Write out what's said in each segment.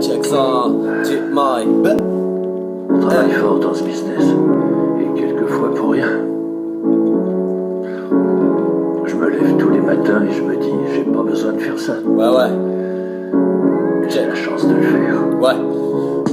check ça, J-Mike. On travaille fort dans ce business, et quelquefois pour rien. Je me lève tous les matins et je me dis, j'ai pas besoin de faire ça. Ouais. Mais j'ai la chance de le faire.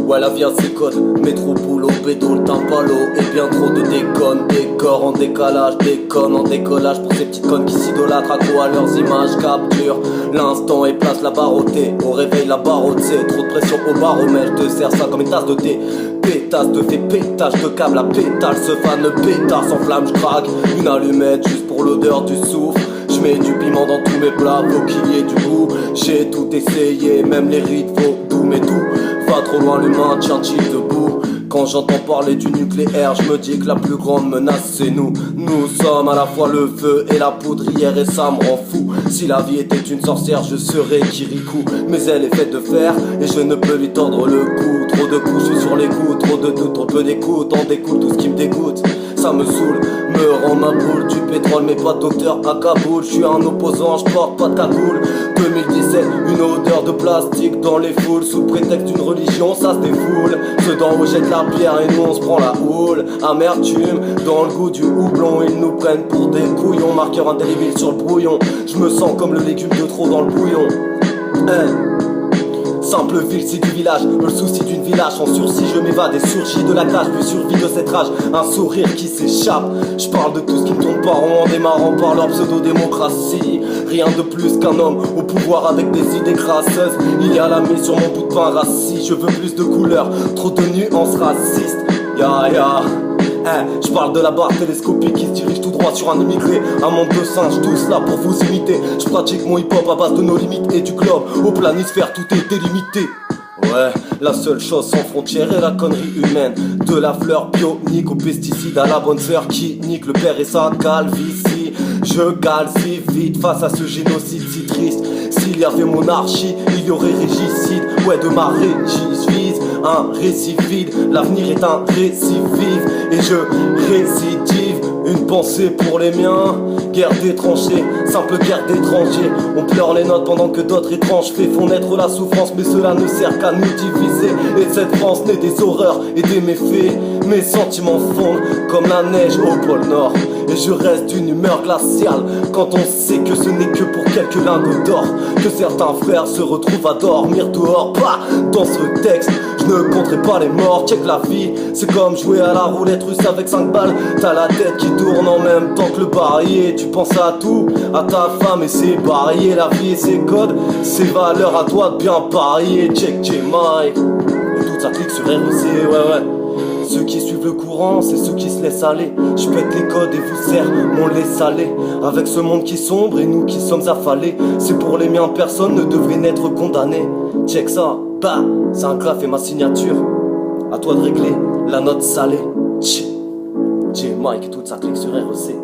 Ouais, la vie a ses codes. Métro, boulot, bédo, le timpalo. Et bien trop de déconnes. Décor en décalage, déconne en décollage. Pour ces petites connes qui s'idolâtrent à quoi leurs images capturent l'instant et place la barre au thé. Au réveil la barre au thé. Trop de pression au baromètre. Je te sers ça comme une tasse de thé. Pétasse te fait pétage de câble à pétale. Ce fan pétard sans flamme, je craque une allumette juste pour l'odeur du souffle. Je mets du piment dans tous mes plats, faut qu'il y ait du goût. J'ai tout essayé, même les rites vaudou, mais tout va trop loin, l'humain Churchill debout. Quand j'entends parler du nucléaire, je me dis que la plus grande menace c'est nous. Nous sommes à la fois le feu et la poudrière et ça me rend fou. Si la vie était une sorcière, je serais Kirikou. Mais elle est faite de fer et je ne peux lui tordre le cou. Trop de coups, je suis sur les coups, trop de doutes, trop peu d'écoute. On découle tout ce qui me dégoûte, ça me saoule, me rend ma boule. Du pétrole mais pas de docteur à Kaboul. Je suis un opposant, je porte pas de cagoule. 2017, une odeur de plastique dans les foules. Sous prétexte d'une religion, ça se défoule. Ceux d'en haut jettent la pierre et nous on se prend la houle. Amertume, dans le goût du houblon. Ils nous prennent pour des couillons. Marqueur indélébile sur le brouillon. Je me sens comme le légume de trop dans le bouillon. Simple ville, c'est du village, le souci d'une village. En sursis, je m'évade et surgis de la cage, puis survie de cette rage. Un sourire qui s'échappe. Je parle de tout ce qui me tourne pas rond en démarrant par leur pseudo-démocratie. Rien de plus qu'un homme au pouvoir avec des idées crasseuses. Il y a la mise sur mon bout de pain rassis. Je veux plus de couleurs, trop de nuances racistes. Je parle de la barre télescopique qui se dirige tout droit sur un immigré. Un monde de singes, tous là pour vous imiter. Je pratique mon hip-hop à base de nos limites et du globe. Au planisphère, tout est délimité. Ouais, la seule chose sans frontières est la connerie humaine. De la fleur bionique aux pesticides à la bonne sœur qui nique le père et sa calvitie. Je cale si vite face à ce génocide si triste. S'il y avait monarchie, il y aurait régicide. Ouais, de ma régie, je vise un récit vide. L'avenir est un récit vif et je récidive. Une pensée pour les miens. Guerre des tranchées, simple guerre d'étrangers. On pleure les notes pendant que d'autres étranges faits font naître la souffrance. Mais cela ne sert qu'à nous diviser. Et de cette France naît des horreurs et des méfaits. Mes sentiments fondent comme la neige au pôle Nord. Et je reste d'une humeur glaciale quand on sait que ce n'est que pour quelques lingots d'or que certains frères se retrouvent à dormir dehors. Bah, dans ce texte, je ne compterai pas les morts. Check la vie, c'est comme jouer à la roulette russe avec 5 balles. T'as la tête qui tourne en même temps que le barillet. Tu penses à tout, à ta femme et ses barillet. La vie et ses codes, ses valeurs, à toi de bien parier. Check J-Mike, et tout ça clique sur REC, ouais. Ceux qui suivent le courant, c'est ceux qui se laissent aller. Je pète les codes et vous sers mon lait salé. Avec ce monde qui sombre et nous qui sommes affalés. C'est pour les miens, personne ne devrait n'être condamné. Check ça, bah, c'est un graphe et ma signature. À toi de régler la note salée. J-Mike, tout ça clique sur REC.